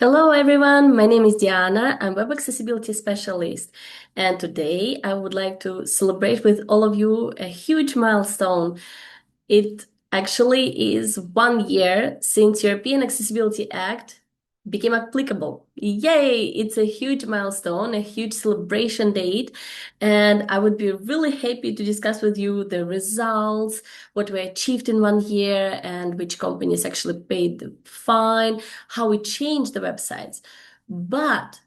Hello everyone, my name is Diana. I'm web accessibility specialist, and today I would like to celebrate with all of you a huge milestone. It actually is 1 year since European Accessibility Act became applicable. Yay! It's a huge milestone, a huge celebration date, and I would be really happy to discuss with you the results, what we achieved in 1 year, and which companies actually paid the fine, how we changed the websites. But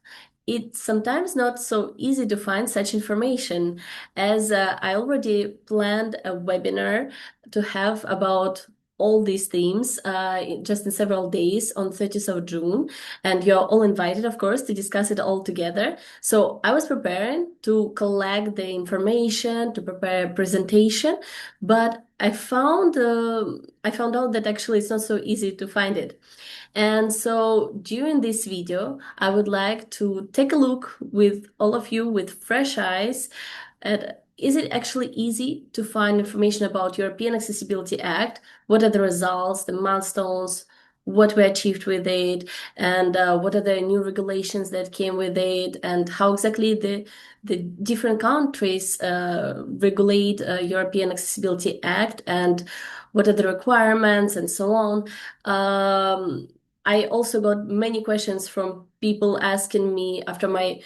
it's sometimes not so easy to find such information, as I already planned a webinar to have about all these themes just in several days on 30th of June. And you're all invited, of course, to discuss it all together. So I was preparing to collect the information, to prepare a presentation, but I found out that actually it's not so easy to find it. And so during this video, I would like to take a look with all of you with fresh eyes at is it actually easy to find information about European Accessibility Act? What are the results, the milestones, what we achieved with it, and what are the new regulations that came with it, and how exactly the different countries regulate European Accessibility Act, and what are the requirements, and so on. I also got many questions from people asking me after my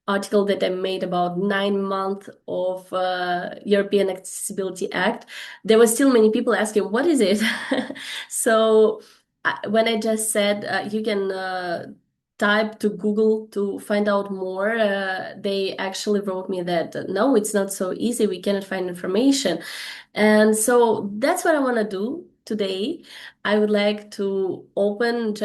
article that I made about 9 months of European Accessibility Act. There were still many people asking, what is it? So when I just said you can type to Google to find out more, they actually wrote me that no, it's not so easy. We cannot find information. And so that's what I want to do today. I would like to open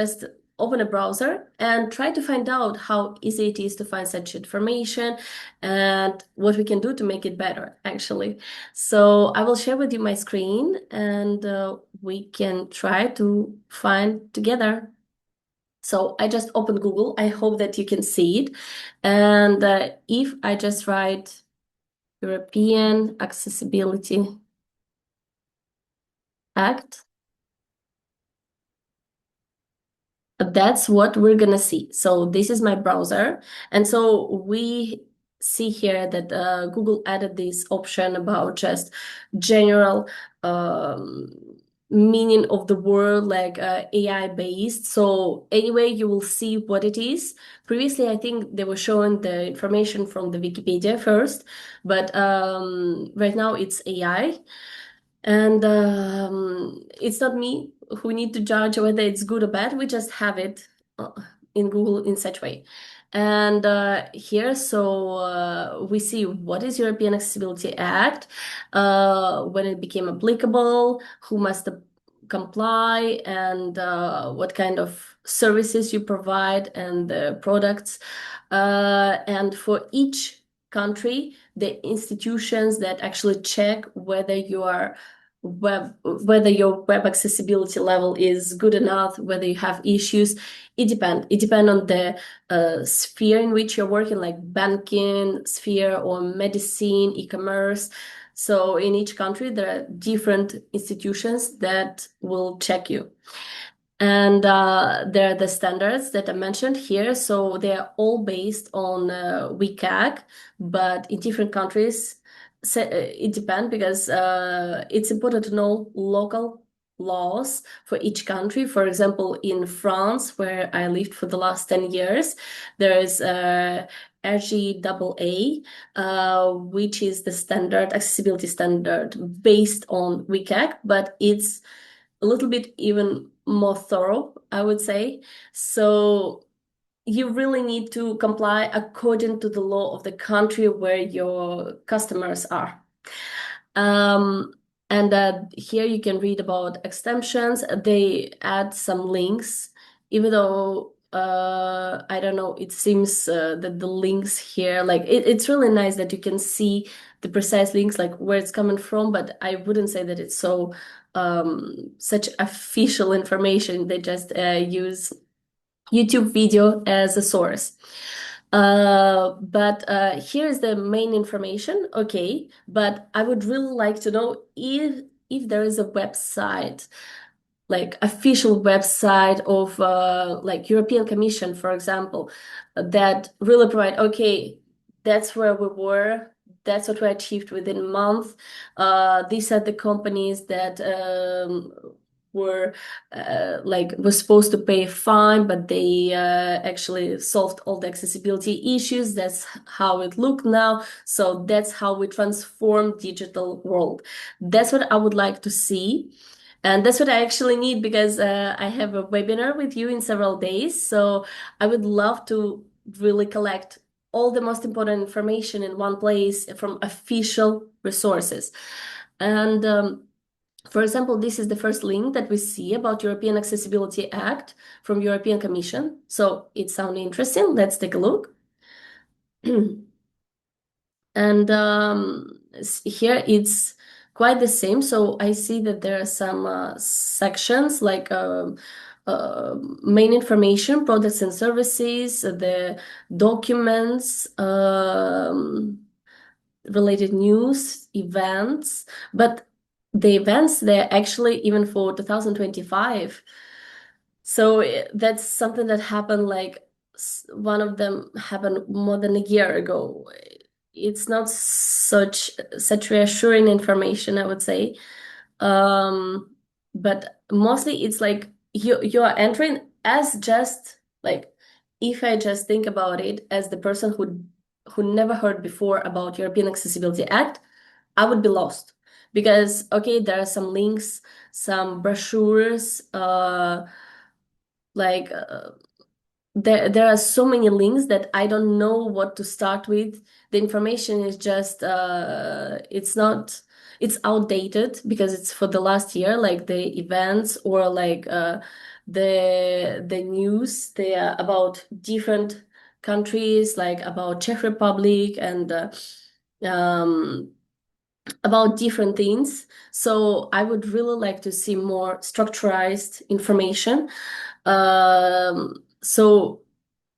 a browser and try to find out how easy it is to find such information and what we can do to make it better, actually. So I will share with you my screen and we can try to find together. So I just opened Google. I hope that you can see it. And if I just write European Accessibility Act, that's what we're gonna see. So this is my browser. And so we see here that Google added this option about just general um, meaning of the word, like AI based. So anyway, you will see what it is. Previously, I think they were showing the information from the Wikipedia first, but right now it's AI. And it's not me who need to judge whether it's good or bad. We just have it uh, in Google in such way. And here, so we see what is European Accessibility Act, when it became applicable, who must comply, and what kind of services you provide and the products. And for each country, the institutions that actually check whether your web accessibility level is good enough, whether you have issues. It depends on the sphere in which you're working, like banking sphere or medicine, e-commerce. So in each country, there are different institutions that will check you. And there are the standards that I mentioned here. So they are all based on WCAG, but in different countries, it depends because it's important to know local laws for each country. For example, in France, where I lived for the last 10 years, there is RGAA, which is the standard, accessibility standard based on WCAG, but it's a little bit even more thorough, I would say. So you really need to comply according to the law of the country where your customers are. Um, and here you can read about exemptions. They add some links, even though I don't know, it seems that the links here, like it's really nice that you can see the precise links, like where it's coming from, but I wouldn't say that it's so such official information. They just use YouTube video as a source. But here is the main information. Okay, but I would really like to know if there is a website like official website of like European Commission, for example, that really provide, okay, that's where we were, that's what we achieved within a month. These are the companies that were were supposed to pay a fine, but they actually solved all the accessibility issues. That's how it looked now. So that's how we transform digital world. That's what I would like to see. And that's what I actually need because I have a webinar with you in several days. So I would love to really collect all the most important information in one place from official resources. And for example, this is the first link that we see about European Accessibility Act from European Commission. So it sounds interesting. Let's take a look. And here it's quite the same. So I see that there are some sections like main information, products and services, the documents, related news, events, but the events they're actually even for 2025. So that's something that happened like one of them happened more than a year ago. It's not such reassuring information, I would say. Um, but mostly it's like you are entering as just like if I just think about it as the person who never heard before about European Accessibility Act, I would be lost because okay, there are some links, some brochures, like there are so many links that I don't know what to start with. The information is just it's not it's outdated because it's for the last year, like the events or like the news they are about different countries, like about Czech Republic and um, about different things. So I would really like to see more structurized information. So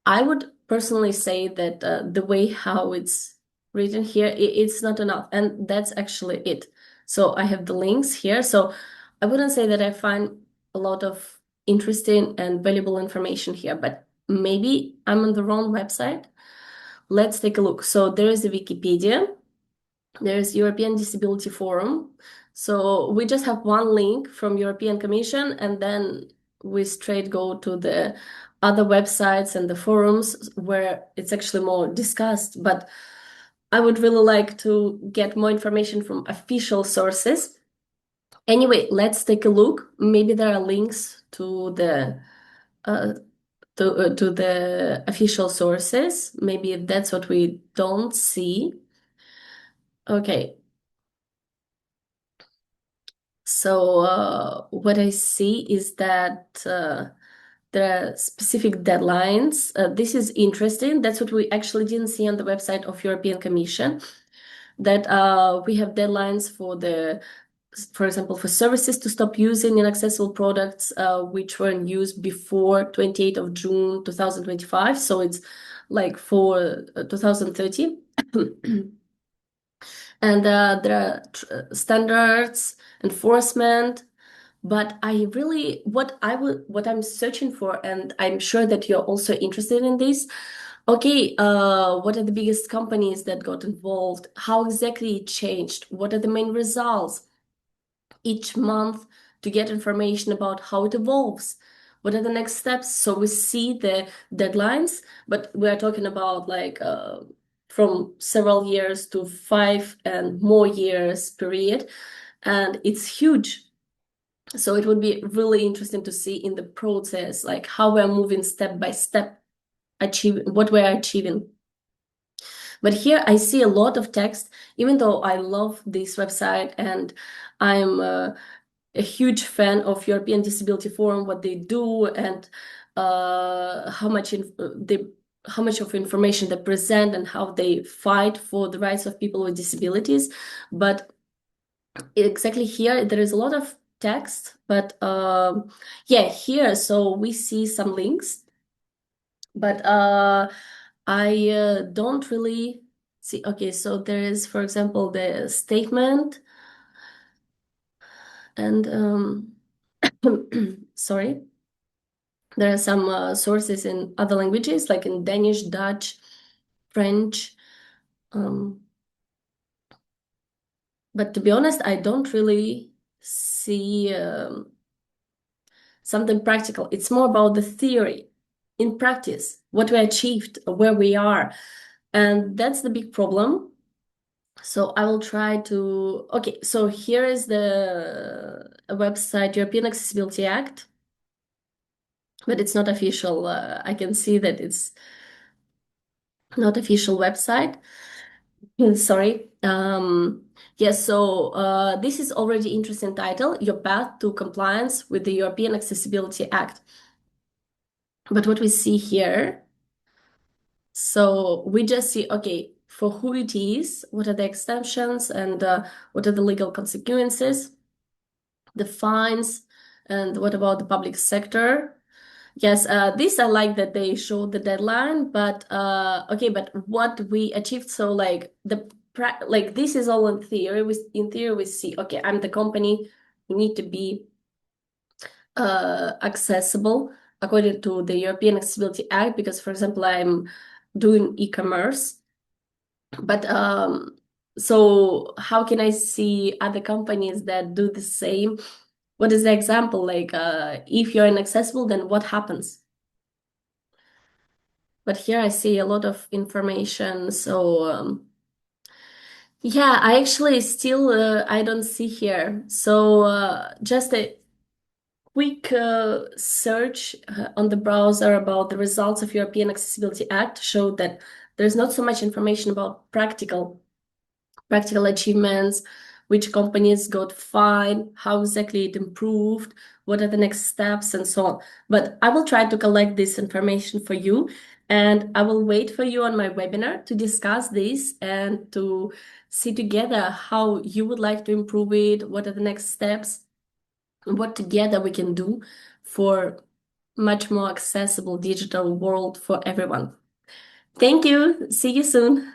I would personally say that the way how it's written here, it's not enough, and that's actually it. So I have the links here. So I wouldn't say that I find a lot of interesting and valuable information here, but maybe I'm on the wrong website. Let's take a look. So there is the Wikipedia. There's European Disability Forum. So we just have one link from European Commission and then we straight go to the other websites and the forums where it's actually more discussed. But I would really like to get more information from official sources. Anyway, let's take a look. Maybe there are links to the uh, to the official sources. Maybe that's what we don't see. Okay, so what I see is that there are specific deadlines. This is interesting. That's what we actually didn't see on the website of European Commission, that we have deadlines for example, for services to stop using inaccessible products which were in use before 28th of June 2025. So it's like for 2030. And there are standards, enforcement, but I really what I'm searching for, and I'm sure that you're also interested in this. Okay, what are the biggest companies that got involved? How exactly it changed? What are the main results each month to get information about how it evolves? What are the next steps? So we see the deadlines, but we are talking about like from several years to 5 and more years period, and it's huge. So it would be really interesting to see in the process, like how we're moving step by step, achieve what we're achieving. But here I see a lot of text, even though I love this website and I'm a huge fan of European Disability Forum, what they do and how much of information they present and how they fight for the rights of people with disabilities. But exactly here there is a lot of text, but yeah, here so we see some links, but I don't really see. Okay, so there is, for example, the statement and Sorry. There are some sources in other languages, like in Danish, Dutch, French. Um, but to be honest, I don't really see something practical. It's more about the theory in practice, what we achieved, where we are. And that's the big problem. So I will try to. Okay, so here is the website, European Accessibility Act, but it's not official. I can see that it's not official website. Sorry. Yes, so this is already interesting title, Your Path to Compliance with the European Accessibility Act. But what we see here, so we just see, okay, for who it is, what are the exemptions and what are the legal consequences, the fines, and what about the public sector? Yes, this I like that they showed the deadline, but okay, but what we achieved, so like like this is all in theory. In theory we see, okay, I'm the company, we need to be accessible according to the European Accessibility Act, because for example, I'm doing e-commerce, but so how can I see other companies that do the same? What is the example? Like, if you're inaccessible, then what happens? But here I see a lot of information. So, yeah, I actually still I don't see here. So, just a quick search on the browser about the results of European Accessibility Act showed that there's not so much information about practical achievements, which companies got fined, how exactly it improved, what are the next steps, and so on. But I will try to collect this information for you, and I will wait for you on my webinar to discuss this and to see together how you would like to improve it, what are the next steps, and what together we can do for much more accessible digital world for everyone. Thank you. See you soon.